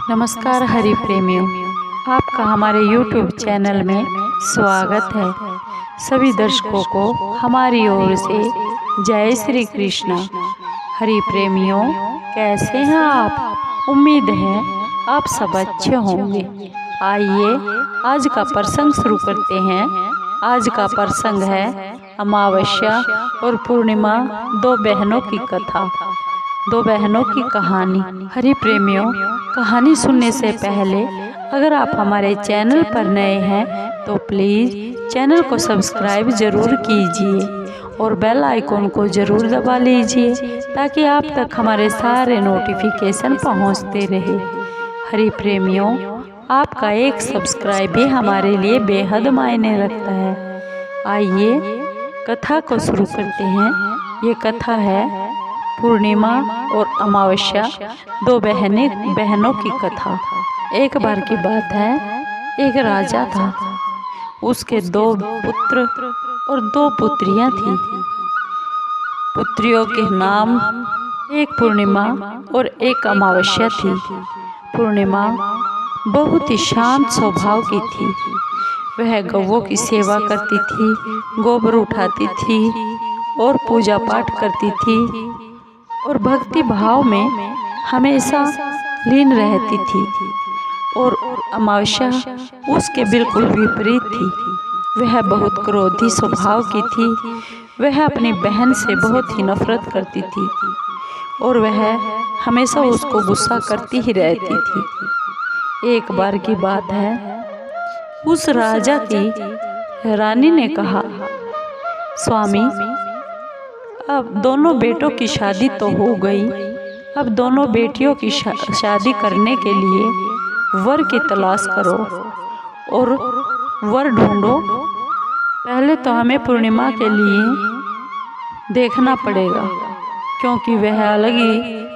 नमस्कार हरि प्रेमियों, आपका हमारे YouTube चैनल में स्वागत है। सभी दर्शकों को हमारी ओर से जय श्री कृष्ण। हरि प्रेमियों, कैसे हैं आप? उम्मीद है आप सब अच्छे होंगे। आइए आज का प्रसंग शुरू करते हैं। आज का प्रसंग है अमावस्या और पूर्णिमा, दो बहनों की कथा, दो बहनों की कहानी। हरि प्रेमियों, कहानी सुनने से पहले अगर आप हमारे चैनल पर नए हैं तो प्लीज़ चैनल को सब्सक्राइब ज़रूर कीजिए और बेल आइकॉन को ज़रूर दबा लीजिए ताकि आप तक हमारे सारे नोटिफिकेशन पहुंचते रहे। हरि प्रेमियों, आपका एक सब्सक्राइब भी हमारे लिए बेहद मायने रखता है। आइए कथा को शुरू करते हैं। ये कथा है पूर्णिमा और अमावस्या, दो बहनों की कथा। एक बार की बात है, एक राजा था। उसके दो पुत्र और दो पुत्रियां थीं। पुत्रियों के नाम एक पूर्णिमा और एक अमावस्या थी। पूर्णिमा बहुत ही शांत स्वभाव की थी। वह गौओं की सेवा करती थी, गोबर उठाती थी और पूजा पाठ करती थी और भक्ति भाव में हमेशा लीन रहती थी। और अमावस्या उसके बिल्कुल विपरीत थी। वह बहुत क्रोधी स्वभाव की थी। वह अपनी बहन से बहुत ही नफरत करती थी और वह हमेशा उसको गुस्सा करती ही रहती थी। एक बार की बात है, उस राजा की रानी ने कहा, स्वामी, अब दोनों बेटों की शादी तो हो गई, अब दोनों बेटियों की शादी करने के लिए वर की तलाश करो और वर ढूंढो। पहले तो हमें पूर्णिमा के लिए देखना पड़ेगा क्योंकि वह अलग ही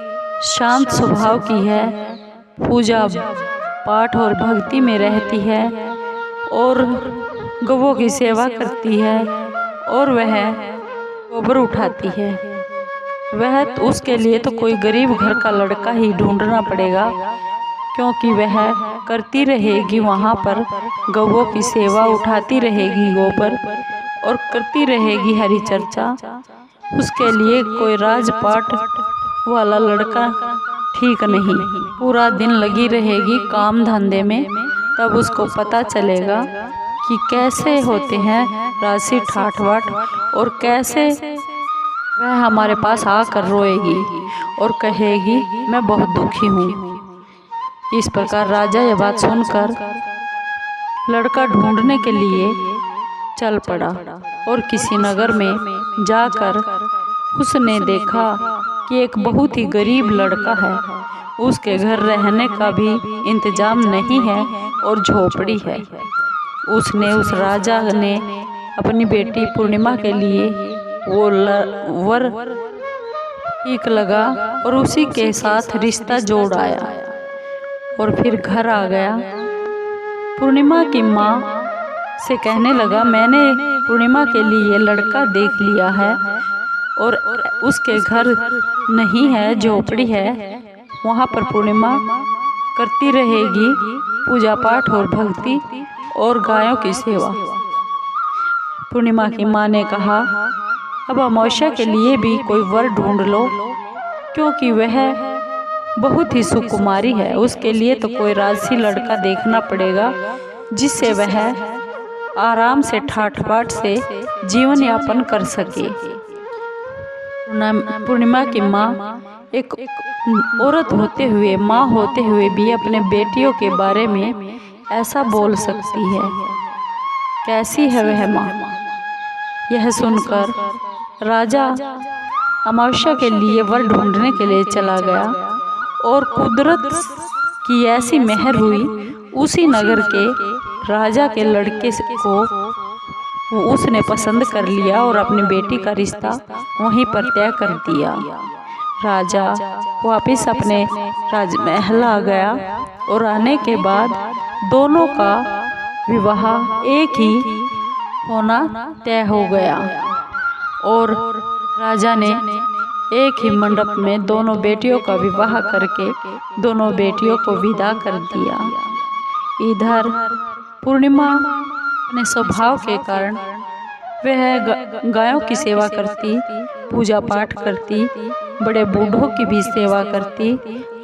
शांत स्वभाव की है, पूजा पाठ और भक्ति में रहती है और गौओं की सेवा करती है और वह गोबर उठाती है। वह तो उसके लिए तो कोई गरीब घर का लड़का ही ढूंढना पड़ेगा क्योंकि वह करती रहेगी वहाँ पर गौओं की सेवा, उठाती रहेगी गोबर और करती रहेगी हरि चर्चा। उसके लिए कोई राजपाट वाला लड़का ठीक नहीं। पूरा दिन लगी रहेगी काम धंधे में, तब उसको पता चलेगा कि कैसे होते हैं राशि ठाठ बाट और कैसे वह हमारे पास आकर रोएगी और कहेगी मैं बहुत दुखी हूँ। इस प्रकार राजा यह बात सुनकर लड़का ढूंढने के लिए चल पड़ा और किसी नगर में जाकर उसने देखा कि एक बहुत ही गरीब लड़का है। उसके घर रहने का भी इंतजाम नहीं है और झोपड़ी है। उसने उस राजा ने अपनी बेटी पूर्णिमा के लिए वो वर ठीक लगा और उसी के साथ रिश्ता जोड़ आया और फिर घर आ गया। पूर्णिमा की माँ से कहने लगा, मैंने पूर्णिमा के लिए लड़का देख लिया है और उसके घर नहीं है, झोपड़ी है। वहाँ पर पूर्णिमा करती रहेगी पूजा पाठ और भक्ति और गायों की सेवा। पूर्णिमा की माँ ने कहा, अब अमावस्या के लिए भी कोई वर ढूंढ लो क्योंकि वह बहुत ही सुकुमारी है। उसके लिए तो कोई राजसी लड़का देखना पड़ेगा जिससे वह आराम से ठाठ बाट से जीवन यापन कर सके। पूर्णिमा की माँ एक औरत होते हुए, माँ होते हुए भी अपने बेटियों के बारे में ऐसा बोल सकती है। कैसी है वह माँ? यह सुनकर राजा अमावस्या के लिए वर ढूंढने के लिए चला गया और कुदरत की ऐसी मेहर हुई, उसी नगर के राजा के लड़के को उसने पसंद कर लिया और अपनी बेटी का रिश्ता वहीं पर तय कर दिया। राजा वापस अपने राजमहल आ गया और आने के बाद दोनों का विवाह एक ही होना तय हो गया और राजा ने एक ही मंडप में दोनों बेटियों का विवाह करके दोनों बेटियों को विदा कर दिया। इधर पूर्णिमा अपने स्वभाव के कारण वह गायों की सेवा करती, पूजा पाठ करती, बड़े बूढ़ों की भी सेवा करती,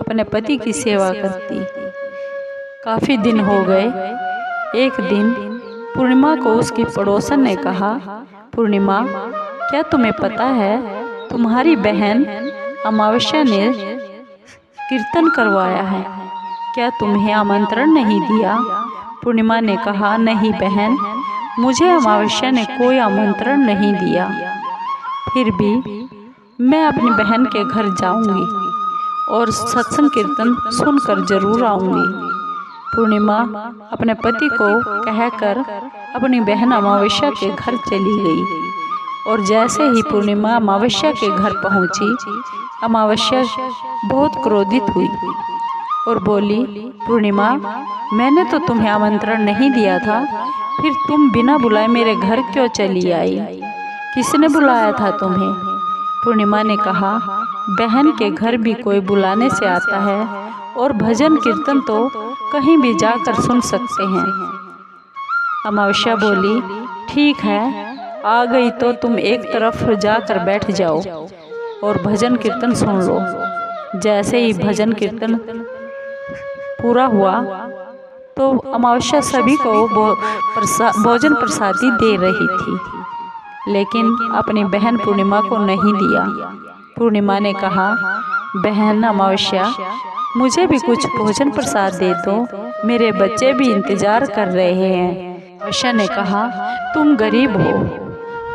अपने पति की सेवा करती। काफ़ी दिन हो गए। एक दिन पूर्णिमा को उसकी पड़ोसन ने कहा, पूर्णिमा, क्या तुम्हें पता है तुम्हारी बहन अमावस्या ने कीर्तन करवाया है, क्या तुम्हें आमंत्रण नहीं दिया? पूर्णिमा ने कहा, नहीं बहन, मुझे अमावस्या ने कोई आमंत्रण नहीं दिया, फिर भी मैं अपनी बहन के घर जाऊंगी और सत्संग कीर्तन सुनकर जरूर आऊंगी। पूर्णिमा अपने पति को कहकर अपनी बहन अमावस्या के घर चली गई और जैसे ही पूर्णिमा अमावस्या के घर पहुंची, अमावस्या बहुत क्रोधित हुई और बोली, पूर्णिमा, मैंने तो तुम्हें आमंत्रण नहीं दिया था, फिर तुम बिना बुलाए मेरे घर क्यों चली आई? किसने बुलाया था तुम्हें? पूर्णिमा ने कहा, बहन के घर भी कोई बुलाने से आता है और भजन कीर्तन तो कहीं भी जाकर सुन सकते हैं। अमावस्या बोली, ठीक है, आ गई तो तुम एक तरफ जाकर बैठ जाओ और भजन कीर्तन सुन लो। जैसे ही भजन कीर्तन पूरा हुआ तो अमावस्या सभी को भोजन प्रसादी दे रही थी, लेकिन अपनी बहन पूर्णिमा को नहीं दिया। पूर्णिमा ने कहा, बहन अमावस्या, मुझे भी कुछ भोजन प्रसाद दे दो, मेरे बच्चे भी इंतजार कर रहे हैं। अमावस्या ने कहा, तुम गरीब हो,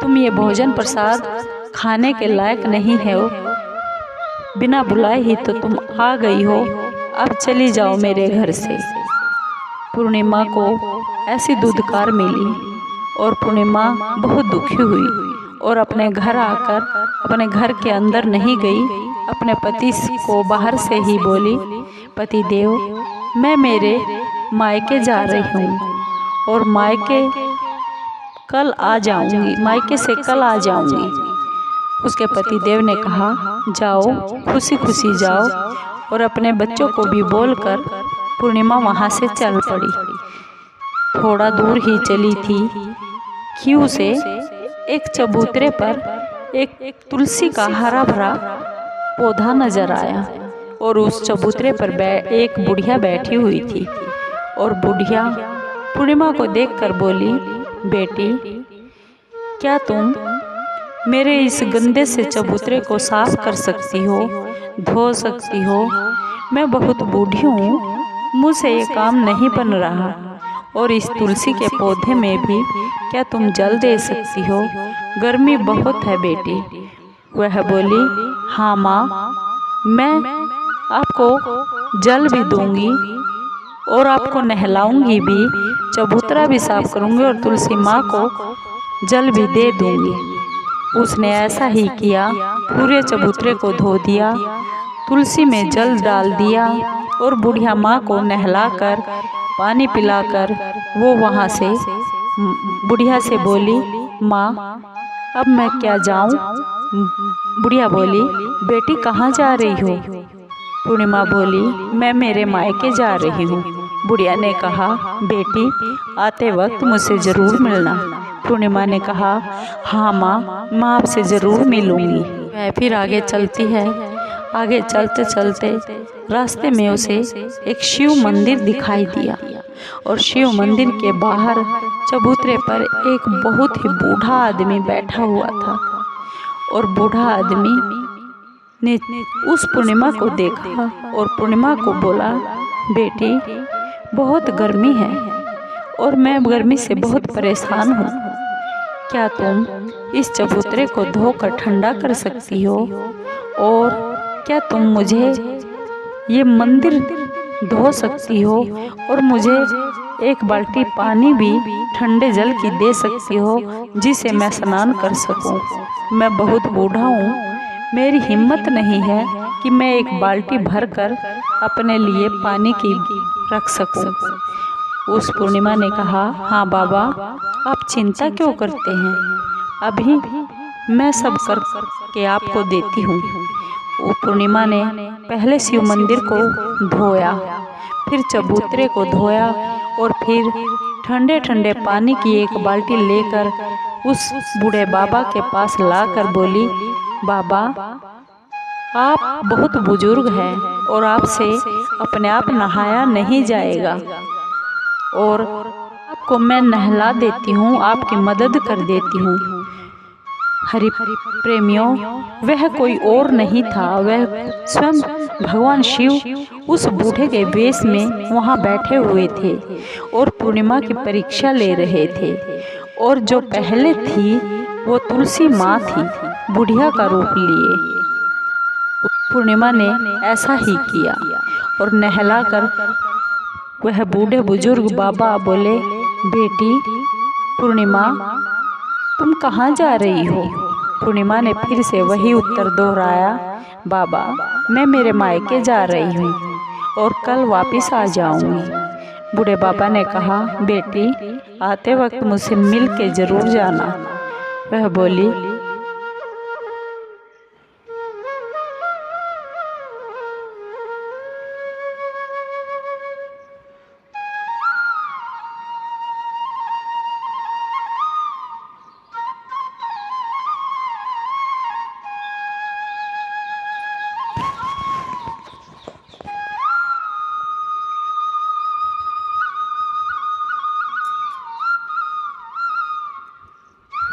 तुम ये भोजन प्रसाद खाने के लायक नहीं हो, बिना बुलाए ही तो तुम आ गई हो, अब चली जाओ मेरे घर से। पूर्णिमा को ऐसी दुदकार मिली और पूर्णिमा बहुत दुखी हुई और अपने घर आकर अपने घर के अंदर नहीं गई, अपने पति को बाहर से ही बोली, पति देव, मैं मेरे मायके जा रही हूँ और मायके कल आ जाऊंगी, मायके से कल आ जाऊंगी। उसके पति देव ने कहा, जाओ, खुशी खुशी जाओ, और अपने बच्चों को भी बोलकर पूर्णिमा वहाँ से चल पड़ी। थोड़ा दूर ही चली थी, क्यों से एक चबूतरे पर एक तुलसी का हरा भरा पौधा नजर आया और उस चबूतरे पर एक बुढ़िया बैठी हुई थी और बुढ़िया पूर्णिमा को देखकर बोली, बेटी, क्या तुम मेरे इस गंदे से चबूतरे को साफ कर सकती हो, धो सकती हो? मैं बहुत बूढ़ी हूँ, मुझसे ये काम नहीं बन रहा, और इस तुलसी के पौधे में भी क्या तुम जल दे सकती हो? गर्मी बहुत है बेटी। वह बोली, हाँ माँ, मैं आपको जल भी दूंगी और आपको नहलाऊंगी भी, चबूतरा भी साफ करूंगी और तुलसी माँ को जल भी दे दूंगी। उसने ऐसा ही किया, पूरे चबूतरे को धो दिया, तुलसी में जल डाल दिया और बुढ़िया माँ को नहलाकर पानी पिलाकर वो वहाँ से बुढ़िया से बोली, माँ अब मैं क्या जाऊँ? बुढ़िया बोली, बेटी कहाँ जा रही हो? पूर्णिमा बोली, मैं मेरे मायके जा रही हूँ। बुढ़िया ने कहा, बेटी आते वक्त मुझसे ज़रूर मिलना। पूर्णिमा ने कहा, हाँ माँ, मैं आपसे ज़रूर मिलूँगी। वह फिर आगे चलती है। आगे चलते चलते रास्ते में उसे एक शिव मंदिर दिखाई दिया और शिव मंदिर के बाहर चबूतरे पर एक बहुत ही बूढ़ा आदमी बैठा हुआ था और बूढ़ा आदमी ने उस पूर्णिमा को देखा और पूर्णिमा को बोला, बेटी बहुत गर्मी है और मैं गर्मी से बहुत परेशान हूँ, क्या तुम इस चबूतरे को धोकर ठंडा कर सकती हो? और क्या तुम मुझे ये मंदिर धो सकती हो और मुझे एक बाल्टी पानी भी ठंडे जल की दे सकती हो जिसे मैं स्नान कर सकूं? मैं बहुत बूढ़ा हूँ, मेरी हिम्मत नहीं है कि मैं एक बाल्टी भरकर अपने लिए पानी की रख सकूं। उस पूर्णिमा ने कहा, हाँ बाबा, आप चिंता क्यों करते हैं? अभी मैं सब के आपको देती हूँ। वो पूर्णिमा ने पहले शिव मंदिर को धोया, फिर चबूतरे को धोया और फिर ठंडे ठंडे पानी की एक बाल्टी लेकर उस बूढ़े बाबा के पास लाकर बोली, बाबा आप बहुत बुजुर्ग हैं और आपसे अपने आप नहाया नहीं जाएगा और आपको मैं नहला देती हूँ, आपकी मदद कर देती हूँ। हरि प्रेमियों, वह कोई और नहीं था, वह स्वयं भगवान शिव उस बूढ़े के वेश में वहाँ बैठे हुए थे और पूर्णिमा की परीक्षा ले रहे थे। और जो पहले थी वो तुलसी माँ थी, बुढ़िया का रूप लिए। पूर्णिमा ने ऐसा ही किया और नहलाकर वह बूढ़े बुजुर्ग बाबा बोले, बेटी पूर्णिमा तुम कहाँ जा रही हो? पूर्णिमा ने फिर से वही उत्तर दोहराया, बाबा मैं मेरे मायके जा रही हूँ और कल वापस आ जाऊँगी। बूढ़े बाबा ने कहा, बेटी आते वक्त मुझसे मिल के जरूर जाना। वह बोली,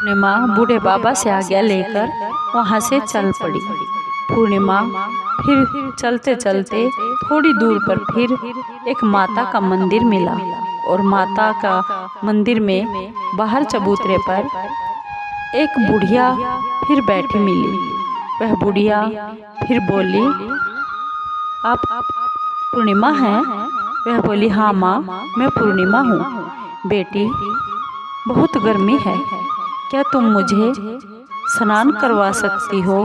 पूर्णिमा बूढ़े बाबा से आज्ञा लेकर वहाँ से चल पड़ी। पूर्णिमा फिर चलते चलते थोड़ी दूर पर फिर एक माता का मंदिर मिला और माता का मंदिर में बाहर चबूतरे पर एक बुढ़िया फिर बैठी मिली। वह बुढ़िया फिर बोली, आप पूर्णिमा हैं? वह बोली, हाँ माँ मैं पूर्णिमा हूँ। बेटी बहुत गर्मी है, क्या तुम मुझे स्नान करवा सकती हो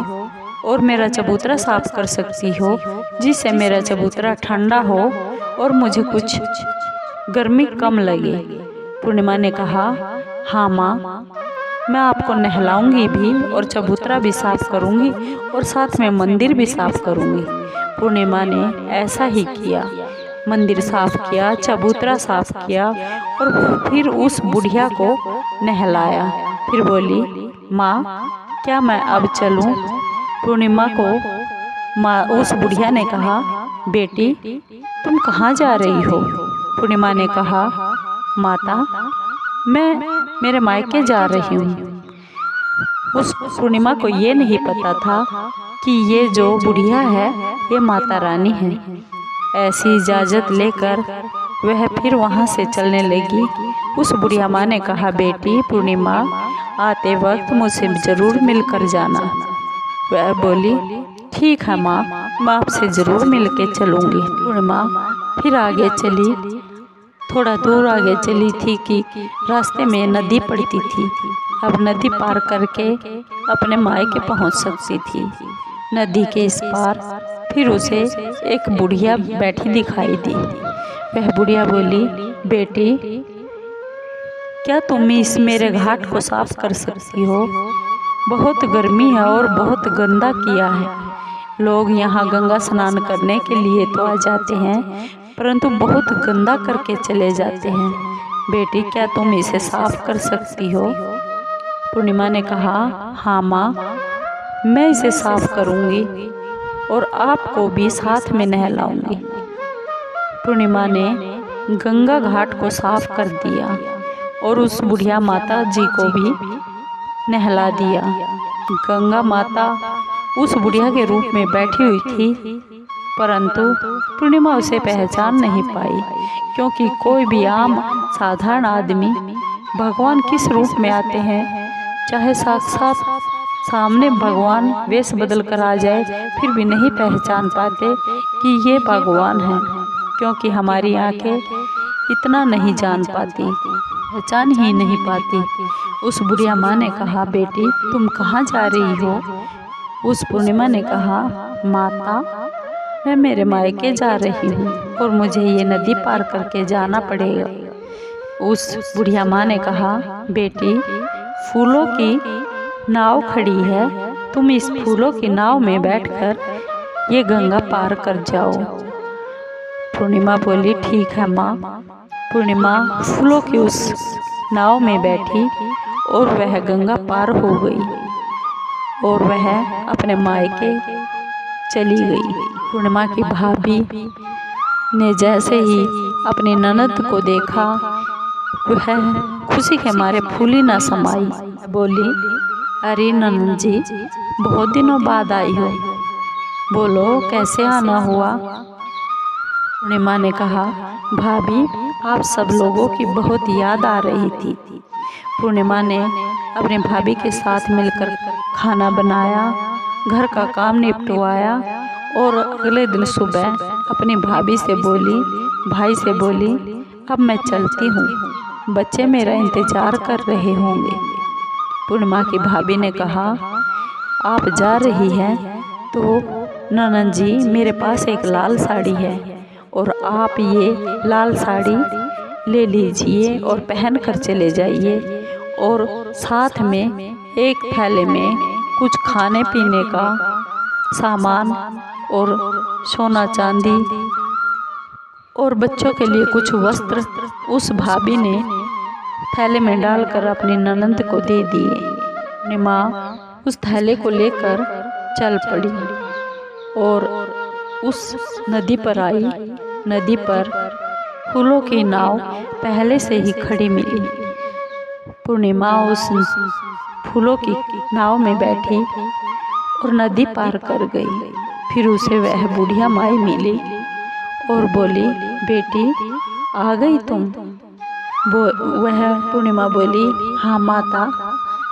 और मेरा चबूतरा साफ कर सकती हो, जिससे मेरा चबूतरा ठंडा हो और मुझे कुछ गर्मी कम लगे? पूर्णिमा ने कहा, हाँ माँ मैं आपको नहलाऊंगी भी और चबूतरा भी साफ करूंगी और साथ में मंदिर भी साफ करूंगी। पूर्णिमा ने ऐसा ही किया, मंदिर साफ किया, चबूतरा साफ किया और फिर उस बुढ़िया को नहलाया। फिर बोली, माँ क्या मैं अब चलूं? पूर्णिमा को माँ उस बुढ़िया ने कहा, बेटी तुम कहाँ जा रही हो? पूर्णिमा ने कहा, माता मैं मेरे मायके जा रही हूँ। उस पूर्णिमा को ये नहीं पता था कि ये जो बुढ़िया है ये माता रानी है। ऐसी इजाज़त लेकर वह फिर वहाँ से चलने लगी। उस बुढ़िया माँ ने कहा, बेटी पूर्णिमा आते वक्त मुझसे ज़रूर मिलकर जाना। वह बोली, ठीक है माँ मैं आपसे ज़रूर मिल के चलूँगी। पूर्णिमा फिर आगे चली। थोड़ा दूर आगे चली थी कि रास्ते में नदी पड़ती थी। अब नदी पार करके अपने मायके पहुँच सकती थी। नदी के इस पार फिर उसे एक बुढ़िया बैठी दिखाई दी। वह बुढ़िया बोली, बेटी क्या तुम इस मेरे घाट को साफ कर सकती हो? बहुत गर्मी है और बहुत गंदा किया है। लोग यहाँ गंगा स्नान करने के लिए तो आ जाते हैं परंतु बहुत गंदा करके चले जाते हैं। बेटी क्या तुम इसे साफ कर सकती हो? पूर्णिमा ने कहा, हाँ माँ मैं इसे साफ करूँगी और आपको भी साथ में नहलाऊंगी। पूर्णिमा ने गंगा घाट को साफ कर दिया और उस बुढ़िया माता जी को भी नहला दिया। गंगा माता उस बुढ़िया के रूप में बैठी हुई थी परंतु पूर्णिमा उसे पहचान नहीं पाई, क्योंकि कोई भी आम साधारण आदमी भगवान किस रूप में आते हैं, चाहे साक्षात सामने भगवान वेश बदल कर आ जाए फिर भी नहीं पहचान पाते कि ये भगवान है, क्योंकि हमारी आंखें इतना नहीं जान पाती, पहचान ही नहीं पाती। उस बुढ़िया माँ ने कहा, बेटी तुम कहाँ जा रही हो? उस पूर्णिमा ने कहा, माता मैं मेरे मायके जा रही हूँ और मुझे ये नदी पार करके जाना पड़ेगा। उस बुढ़िया माँ ने कहा, बेटी फूलों की नाव खड़ी है, तुम इस फूलों की नाव में बैठकर ये गंगा पार कर जाओ। पूर्णिमा बोली, ठीक है माँ। पूर्णिमा फूलों की उस नाव में बैठी और वह गंगा पार हो गई और वह अपने मायके चली गई। पूर्णिमा की भाभी ने जैसे ही अपनी ननद को देखा, वह खुशी के मारे फूली न समाई। बोली, अरे ननद जी, बहुत दिनों बाद आई हो, बोलो कैसे आना हुआ। पूर्णिमा ने कहा, भाभी आप सब लोगों की बहुत याद आ रही थी। पूर्णिमा ने अपने भाभी के साथ मिलकर खाना बनाया, घर का काम निपटवाया और अगले दिन सुबह अपनी भाभी से बोली, भाई से बोली, अब मैं चलती हूँ, बच्चे मेरा इंतजार कर रहे होंगे। पूर्णिमा की भाभी ने कहा, आप जा रही हैं तो ननद जी मेरे पास एक लाल साड़ी है और आप ये लाल साड़ी ले लीजिए और पहन कर चले जाइए और साथ में एक थैले में कुछ खाने पीने का सामान और सोना चांदी और बच्चों के लिए कुछ वस्त्र उस भाभी ने थैले में डालकर अपनी ननद को दे दिए। अपनी माँ उस थैले को लेकर चल पड़ी और उस नदी पर आई। नदी पर फूलों की नाव पहले से ही खड़ी मिली। पूर्णिमा उस फूलों की नाव में बैठी और नदी पार कर गई। फिर उसे वह बुढ़िया माई मिली और बोली, बेटी आ गई तुम। वह पूर्णिमा बोली, हाँ माता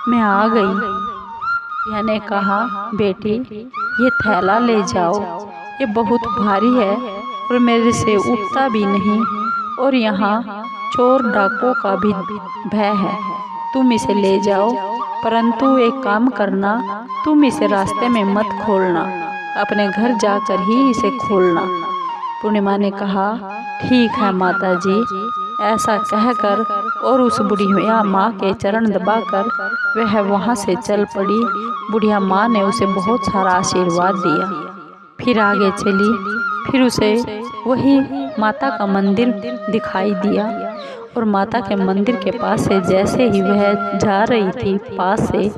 मैं आ गई। बुढ़िया ने कहा, बेटी ये थैला ले जाओ, ये बहुत भारी है और मेरे से उठता भी नहीं और यहाँ चोर डाकुओं का भी भय है, तुम इसे ले जाओ, परंतु एक काम करना, तुम इसे रास्ते में मत खोलना, अपने घर जाकर ही इसे खोलना। पूर्णिमा ने कहा, ठीक है माता जी। ऐसा कहकर और उस बुढ़िया माँ के चरण दबाकर वह वहाँ से चल पड़ी। बुढ़िया माँ ने उसे बहुत सारा आशीर्वाद दिया, फिर आगे चली। फिर उसे वही माता का मंदिर दिखाई दिया और माता के मंदिर के पास से जैसे ही वह जा रही थी पास से,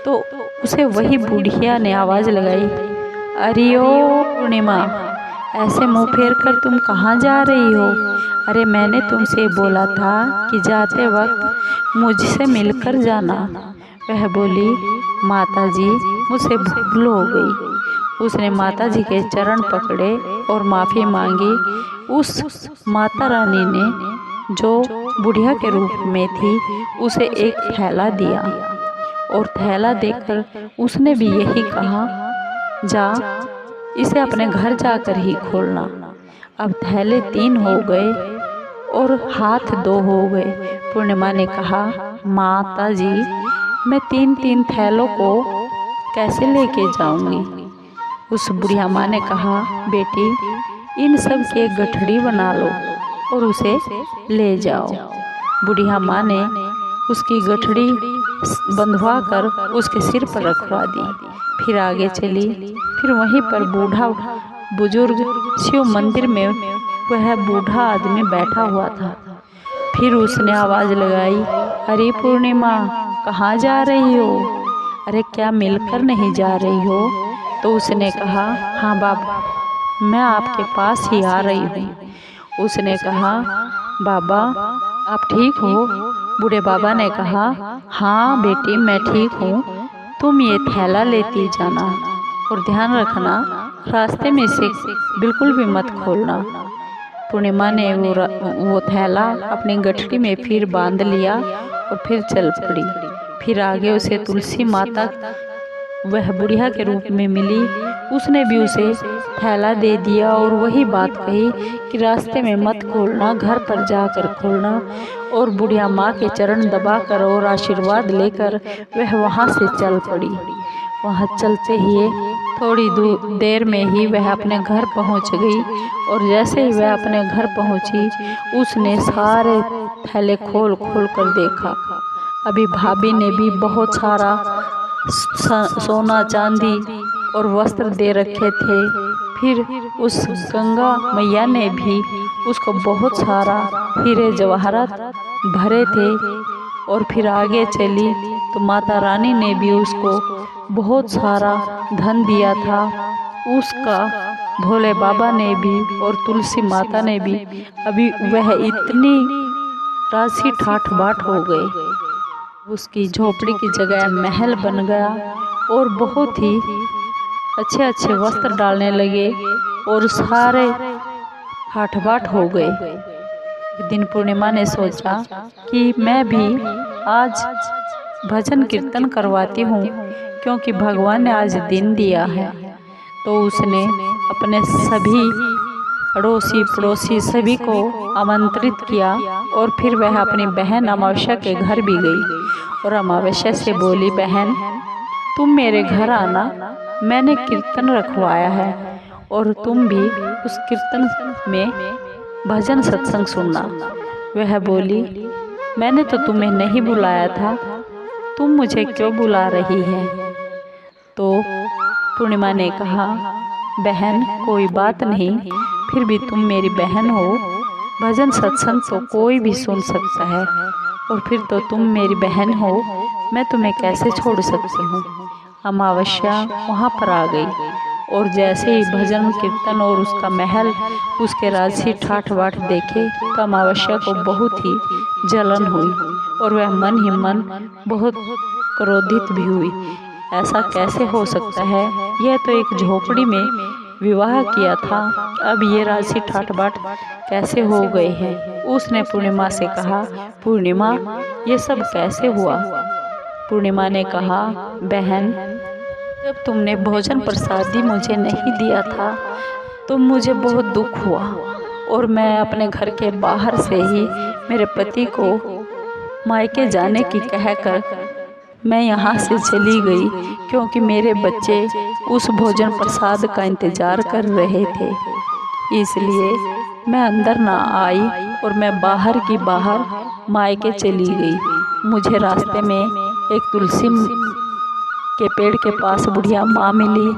तो उसे वही बुढ़िया ने आवाज़ लगाई, अरे ओ पूर्णिमा, ऐसे मुंह फेर कर तुम कहाँ जा रही हो? अरे मैंने तुमसे बोला था कि जाते वक्त मुझसे मिलकर जाना। वह बोली, माता जी मुझसे भूल हो गई। उसने माता जी के चरण पकड़े और माफ़ी मांगी। उस माता रानी ने जो बुढ़िया के रूप में थी उसे एक थैला दिया और थैला देकर उसने भी यही कहा, जा इसे अपने घर जाकर ही खोलना। अब थैले 3 हो गए और हाथ 2 हो गए। पूर्णिमा ने कहा, माता जी मैं 3-3 थैलों को कैसे लेके जाऊंगी? उस बुढ़िया माँ ने कहा, बेटी इन सब की एक गठड़ी बना लो और उसे ले जाओ। बुढ़िया माँ ने उसकी गठड़ी बंधवा कर उसके सिर पर रखवा दी। फिर आगे चली। फिर वहीं पर बूढ़ा बुजुर्ग शिव मंदिर में वह बूढ़ा आदमी बैठा हुआ था। फिर उसने आवाज़ लगाई, अरे पूर्णिमा कहाँ जा रही हो? अरे क्या मिलकर नहीं जा रही हो? तो उसने कहा, हाँ बाबा मैं आपके पास ही आ रही हूँ। उसने कहा, बाबा आप ठीक हो? बूढ़े बाबा ने कहा, हाँ बेटी मैं ठीक हूँ, तुम ये थैला लेती जाना और ध्यान रखना रास्ते में से बिल्कुल भी मत खोलना। पूर्णिमा ने वो थैला अपनी गठड़ी में फिर बांध लिया और फिर चल पड़ी। फिर आगे उसे तुलसी माता वह बुढ़िया के रूप में मिली। उसने भी उसे थैला दे दिया और वही बात कही कि रास्ते में मत खोलना, घर पर जाकर खोलना। और बुढ़िया माँ के चरण दबाकर और आशीर्वाद लेकर वह वहाँ से चल पड़ी। वहाँ चलते ही थोड़ी देर में ही वह अपने घर पहुँच गई और जैसे ही वह अपने घर पहुँची उसने सारे थैले खोल खोल कर देखा। अभी भाभी ने भी बहुत सारा सोना चांदी और वस्त्र दे रखे थे। फिर उस गंगा मैया ने भी उसको बहुत सारा हीरे जवाहरात भरे थे। और फिर आगे चली तो माता रानी ने भी उसको बहुत सारा धन दिया था। उसका भोले बाबा ने भी और तुलसी माता ने भी अभी वह इतनी राशि ठाठ बाट हो गई, उसकी झोपड़ी की जगह महल बन गया और बहुत ही अच्छे अच्छे वस्त्र डालने लगे और सारे ठाठ बाट हो गए। एक दिन पूर्णिमा ने सोचा कि मैं भी आज भजन कीर्तन करवाती हूँ, क्योंकि भगवान ने आज दिन दिया है। तो उसने अपने सभी अड़ोसी पड़ोसी सभी को आमंत्रित किया और फिर वह अपनी बहन अमावस्या के घर भी गई और अमावस्या से बोली, बहन तुम मेरे घर आना, मैंने कीर्तन रखवाया है और तुम भी उस कीर्तन में भजन सत्संग सुनना। वह बोली, मैंने तो तुम्हें नहीं बुलाया था, तुम मुझे क्यों बुला रही है? तो पूर्णिमा ने कहा, बहन कोई बात नहीं, फिर भी तुम मेरी बहन हो, भजन सत्संग तो कोई भी सुन सकता है और फिर तो तुम मेरी बहन हो, मैं तुम्हें कैसे छोड़ सकती हूँ। अमावस्या वहाँ पर आ गई और जैसे ही भजन कीर्तन और उसका महल उसके राशि ठाठ बाट देखे तो अमावस्या को बहुत ही जलन हुई और वह मन ही मन बहुत क्रोधित भी हुई। ऐसा कैसे हो सकता है, यह तो एक झोपड़ी में विवाह किया था, अब ये राशि ठाठ बाट कैसे हो गए हैं। उसने पूर्णिमा से कहा, पूर्णिमा ये सब कैसे हुआ? पूर्णिमा ने कहा, बहन जब तुमने भोजन प्रसादी मुझे नहीं दिया था तो मुझे बहुत दुख हुआ और मैं अपने घर के बाहर से ही मेरे पति को मायके जाने की कहकर मैं यहाँ से चली गई, क्योंकि मेरे बच्चे उस भोजन प्रसाद का इंतज़ार कर रहे थे। इसलिए मैं अंदर ना आई और मैं बाहर की बाहर मायके चली गई। मुझे रास्ते में एक तुलसी के पेड़ के पास बुढ़िया माँ मिली,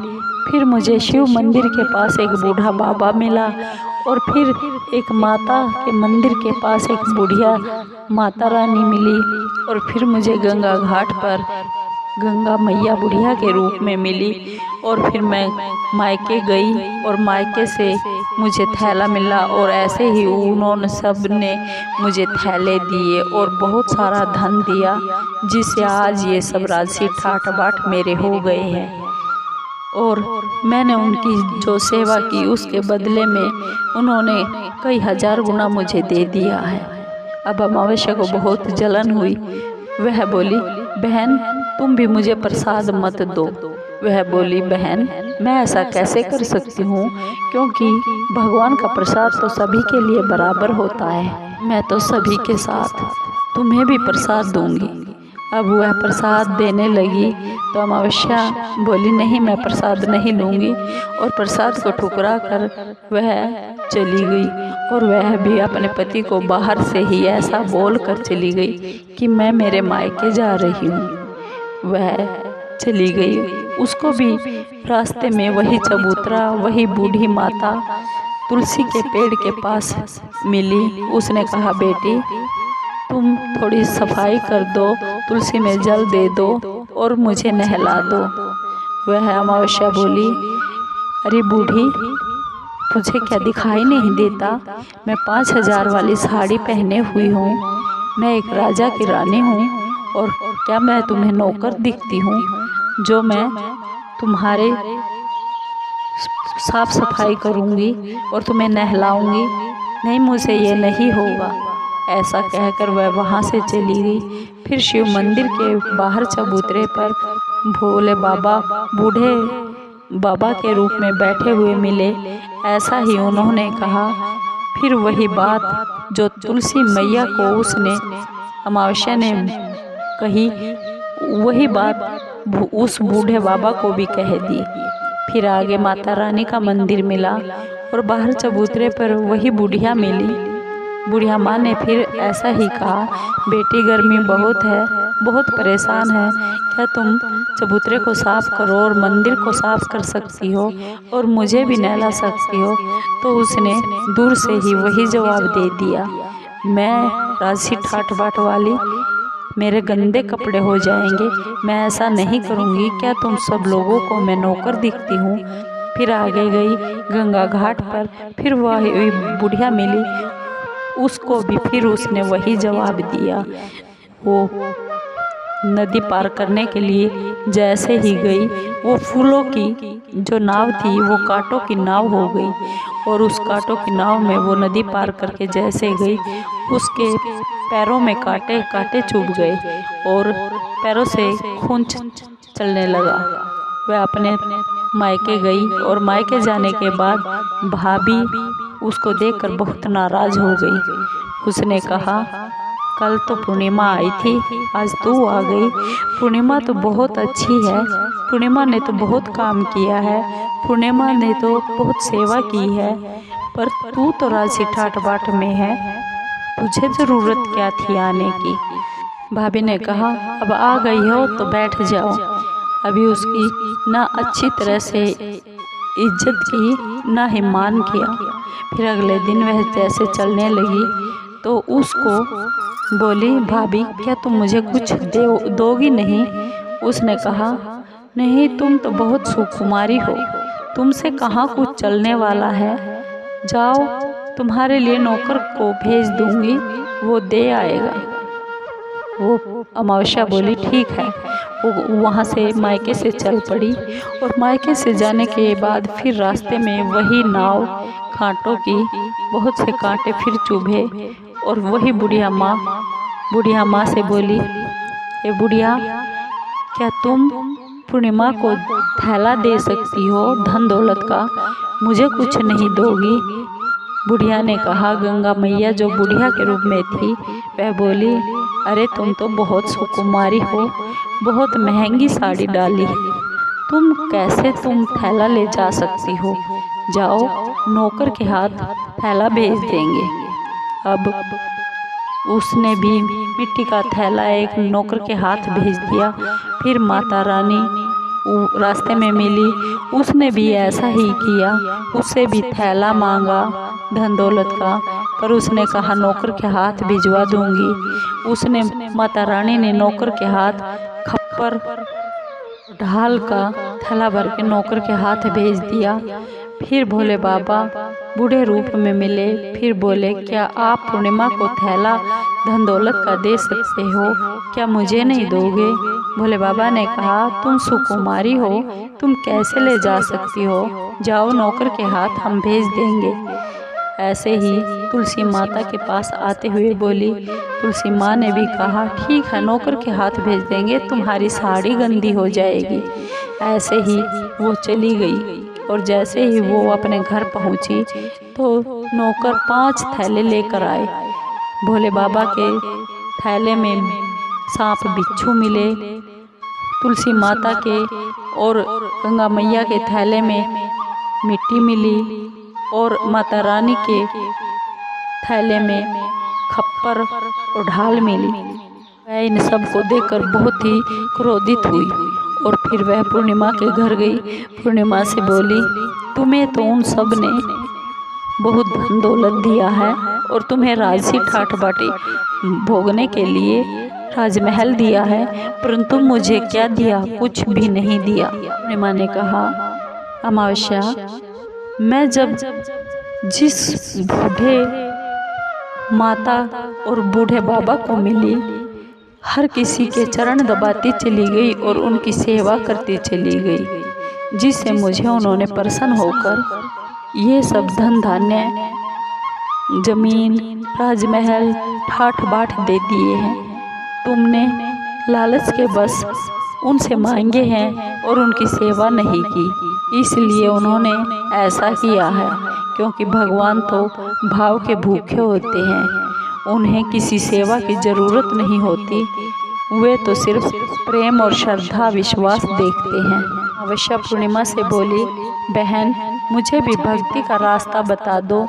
फिर मुझे शिव मंदिर के पास एक बूढ़ा बाबा मिला और फिर एक माता के मंदिर के पास एक बुढ़िया माता रानी मिली और फिर मुझे गंगा घाट पर गंगा मैया बुढ़िया के रूप में मिली और फिर मैं मायके गई और मायके से मुझे थैला मिला और ऐसे ही उन्होंने सब ने मुझे थैले दिए और बहुत सारा धन दिया, जिससे आज ये सब राशि ठाठ बाट मेरे हो गए हैं। और मैंने उनकी जो सेवा की उसके बदले में उन्होंने कई हजार गुना मुझे दे दिया है। अब अमावस्या को बहुत जलन हुई। वह बोली, बहन तुम भी मुझे प्रसाद मत दो। वह बोली, बहन मैं ऐसा कैसे कर सकती हूँ, क्योंकि भगवान का प्रसाद तो सभी के लिए बराबर होता है। मैं तो सभी के साथ तुम्हें भी प्रसाद दूंगी। अब वह प्रसाद देने लगी तो अमावस्या बोली, नहीं मैं प्रसाद नहीं लूँगी और प्रसाद को ठुकरा कर वह चली गई और वह भी अपने पति को बाहर से ही ऐसा बोल कर चली गई कि मैं मेरे मायके जा रही हूँ। वह चली गई, उसको भी रास्ते में वही चबूतरा वही बूढ़ी माता तुलसी के पेड़ के पास मिली। उसने कहा, बेटी तुम थोड़ी सफाई कर दो, तुलसी में जल दे दो और मुझे नहला दो। वह अमावस्या बोली, अरे बूढ़ी तुझे क्या दिखाई नहीं देता, मैं 5000 वाली साड़ी पहने हुई हूँ, मैं एक राजा की रानी हूँ और क्या मैं तुम्हें नौकर दिखती हूँ जो मैं तुम्हारे साफ सफाई करूँगी और तुम्हें नहलाऊँगी? नहीं, मुझे ये नहीं होगा। ऐसा कहकर वह वहाँ से चली गई। फिर शिव मंदिर के बाहर चबूतरे पर भोले बाबा बूढ़े बाबा के रूप में बैठे हुए मिले। ऐसा ही उन्होंने कहा। फिर वही बात जो तुलसी मैया को उसने अमावस्या ने कही, वही बात उस बूढ़े बाबा को भी कह दी। फिर आगे माता रानी का मंदिर मिला और बाहर चबूतरे पर वही बुढ़िया मिली। बुढ़िया माँ ने फिर ऐसा ही कहा, बेटी गर्मी बहुत है, बहुत परेशान है। क्या तुम चबूतरे को साफ करो और मंदिर को साफ कर सकती हो और मुझे भी नहला सकती हो? तो उसने दूर से ही वही जवाब दे दिया, मैं राशि ठाट बाट वाली, मेरे गंदे कपड़े हो जाएंगे, मैं ऐसा नहीं करूँगी। क्या तुम सब लोगों को मैं नौकर दिखती हूँ? फिर आगे गई गंगा घाट पर, फिर वही बुढ़िया मिली, उसको भी फिर उसने वही जवाब दिया। वो नदी पार करने के लिए जैसे ही गई, वो फूलों की जो नाव थी वो कांटों की नाव हो गई, और उस कांटों की नाव में वो नदी पार करके जैसे गई, उसके पैरों में कांटे कांटे चुभ गए और पैरों से खून चलने लगा। वह अपने मायके गई और मायके जाने के बाद भाभी उसको देखकर बहुत नाराज हो गई। उसने कहा, कल तो पूर्णिमा आई थी, आज तू आ गई। पूर्णिमा तो बहुत अच्छी है, पूर्णिमा ने तो बहुत काम किया है, पूर्णिमा ने तो बहुत सेवा की है, पर तू तो राशि ठाट बाट में है, तुझे ज़रूरत क्या थी आने की? भाभी ने कहा, अब आ गई हो तो बैठ जाओ। अभी उसकी ना अच्छी तरह से इज्जत की ना ही मान किया। फिर अगले दिन वह जैसे चलने लगी तो उसको बोली, भाभी क्या तुम मुझे कुछ दोगी नहीं? उसने कहा, नहीं, तुम तो बहुत सुकुमारी हो, तुमसे कहाँ कुछ चलने वाला है, जाओ तुम्हारे लिए नौकर को भेज दूंगी, वो दे आएगा। वो अमावस्या बोली, ठीक है। वो वहाँ से मायके से चल पड़ी और मायके से जाने के बाद फिर रास्ते में वही नाव कांटों की, बहुत से कांटे फिर चुभे, और वही बुढ़िया माँ से बोली, ए बुढ़िया, क्या तुम पूर्णिमा को थैला दे सकती हो धन दौलत का, मुझे कुछ नहीं दोगी? बुढ़िया ने कहा, गंगा मैया जो बुढ़िया के रूप में थी वह बोली, अरे तुम तो बहुत सुकुमारी हो, बहुत महंगी साड़ी डाली, तुम थैला ले जा सकती हो, जाओ नौकर के हाथ थैला भेज देंगे। अब उसने भी मिट्टी का थैला एक नौकर के हाथ भेज दिया। फिर माता रानी रास्ते में मिली, उसने भी ऐसा ही किया, उससे भी थैला मांगा धन दौलत का, पर उसने कहा नौकर के हाथ भिजवा दूंगी। उसने माता रानी ने नौकर के हाथ खप्पर ढाल का थैला भर के नौकर के हाथ भेज दिया। फिर भोले बाबा बूढ़े रूप में मिले, फिर बोले, क्या आप पूर्णिमा को थैला धन दौलत का दे सकते हो, क्या मुझे नहीं दोगे? भोले बाबा ने कहा, तुम सुकुमारी हो, तुम कैसे ले जा सकती हो, जाओ नौकर के हाथ हम भेज देंगे। ऐसे ही तुलसी माता के पास आते हुए बोली, तुलसी माँ ने भी कहा, ठीक है नौकर के हाथ भेज देंगे, तुम्हारी साड़ी गंदी हो जाएगी। ऐसे ही वो चली गई और जैसे ही वो अपने घर पहुंची तो नौकर 5 थैले लेकर आए। भोले बाबा के थैले में सांप बिच्छू मिले, तुलसी माता के और गंगा मैया के थैले में मिट्टी मिली, और माता रानी के थैले में खप्पर और ढाल मिली। वह इन सब को देखकर बहुत ही क्रोधित हुई और फिर वह पूर्णिमा के घर गई। पूर्णिमा से बोली, तुम्हें तो उन सब ने बहुत धन दौलत दिया है और तुम्हें राजसी ठाठ बाटी भोगने के लिए राजमहल दिया है, परंतु मुझे क्या दिया? कुछ भी नहीं दिया। पूर्णिमा ने कहा, अमावस्या, मैं जब जिस बूढ़े माता और बूढ़े बाबा को मिली, हर किसी के चरण दबाती चली गई और उनकी सेवा करती चली गई, जिससे मुझे उन्होंने प्रसन्न होकर ये सब धन धान्य, जमीन, राजमहल, ठाठ बाट दे दिए हैं। तुमने लालच के बस उनसे मांगे हैं और उनकी सेवा नहीं की, इसलिए उन्होंने ऐसा किया है। क्योंकि भगवान तो भाव के भूखे होते हैं, उन्हें किसी सेवा की ज़रूरत नहीं होती, वे तो सिर्फ प्रेम और श्रद्धा विश्वास देखते हैं। अमावस्या पूर्णिमा से बोली, बहन मुझे भी भक्ति का रास्ता बता दो,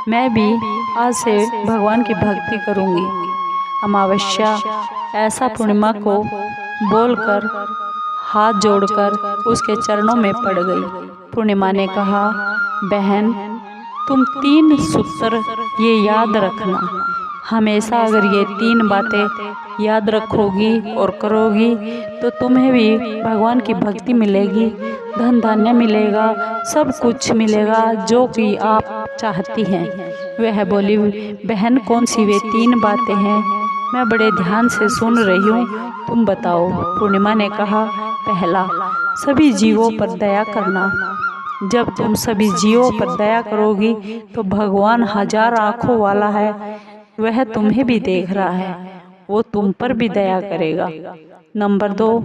मैं भी आज से भगवान की भक्ति करूंगी। अमावस्या ऐसा पूर्णिमा को बोलकर हाथ जोड़कर उसके चरणों में पड़ गई। पूर्णिमा ने कहा, बहन तुम 3 सूत्र ये याद रखना, हमेशा अगर ये 3 बातें याद रखोगी और करोगी तो तुम्हें भी भगवान की भक्ति मिलेगी, धन धान्य मिलेगा, सब कुछ मिलेगा जो कि आप चाहती हैं। वह बोली, बहन कौन सी वे 3 बातें हैं? मैं बड़े ध्यान से सुन रही हूँ, तुम बताओ। पूर्णिमा ने कहा, पहला, सभी जीवों पर दया करना। जब तुम सभी जीवों पर दया करोगी तो भगवान 1000 आँखों वाला है, वह तुम्हें भी देख रहा है, वो तुम पर भी दया करेगा। नंबर 2,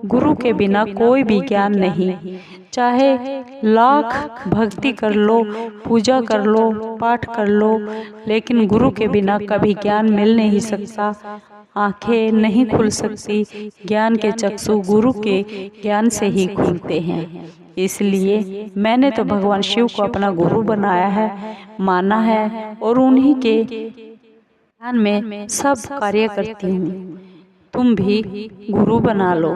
गुरु के बिना कोई भी ज्ञान नहीं। चाहे लाख भक्ति कर लो, पूजा कर लो, पाठ कर लो, लेकिन गुरु के बिना कभी ज्ञान मिल नहीं सकता। आंखें नहीं खुल सकती, ज्ञान के चक्षु गुरु के ज्ञान से ही खुलते हैं। इसलिए मैंने तो भगवान शिव को अपना गुरु बनाया है, माना है, और उन्हीं के ज्ञान में सब कार्य करती हूँ। तुम भी गुरु बना लो।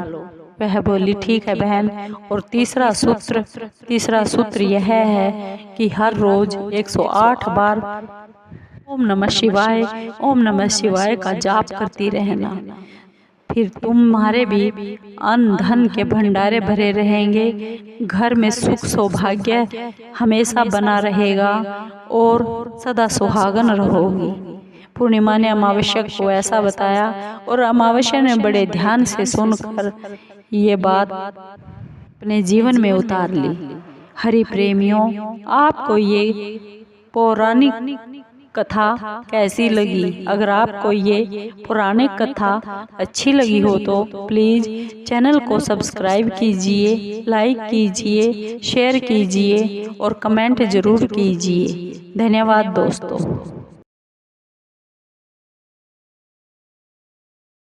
वह बोली, ठीक है बहन। और तीसरा सूत्र यह है कि हर रोज 108 बार ओम नमः शिवाय, ओम नमः शिवाय का जाप करती रहना। फिर तुम्हारे भी अन्न धन के भंडारे भरे रहेंगे, घर में सुख सौभाग्य हमेशा बना रहेगा और सदा सुहागन रहोगी। पूर्णिमा ने अमावस्या को ऐसा बताया और अमावस्या ने बड़े ध्यान से सुनकर ये बात अपने जीवन में उतार ली। हरि प्रेमियों, आपको ये पौराणिक कथा कैसी लगी? अगर आपको ये पौराणिक कथा अच्छी लगी हो तो प्लीज़ चैनल को सब्सक्राइब कीजिए, लाइक कीजिए, शेयर कीजिए और कमेंट ज़रूर कीजिए। धन्यवाद दोस्तों।